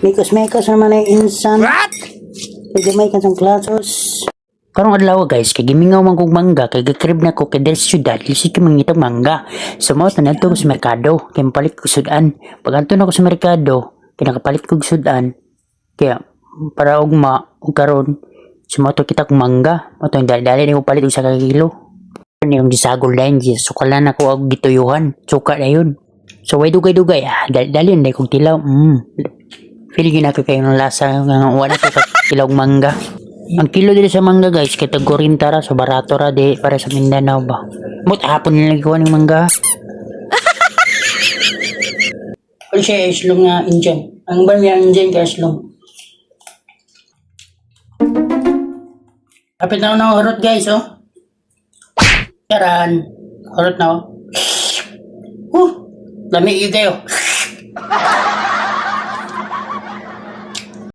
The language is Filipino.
Mikos-mikos naman ay insan. What? Kaya may kasang klasos. Karong adlaw guys, kay gimingaw man kog mangga, kay gakrib na ko kay diri sa syudad, lisod ko mangitag mangga. So mao na ko sa merkado, kay mapalit ko sudan. Pag anto na ko sa merkado, kay nakapalit kog sudan. Kaya para ugma ug karon, sumato kita kog mangga, mato dali-dali ni ko palit og 1 kilo. Ni yung gisagol lain, sukalan ako og gituyuhan, suka na yun. So way dugay-dugay, dali na kog tilaw. Feel gina ko kayo ng lasa nga wala ko tilaw mangga. Ang kilo dito sa mangga guys, kay tag 40 ra, so barato ra di para sa Mindanao ba. Mut hapon nila kuha ng mangga. Kung siya islong nga Indian. Ang ba niya Indian ka islong? Kapit na ako ng hurot guys, oh. Charan. Hurot na, oh. Lamig yun kayo.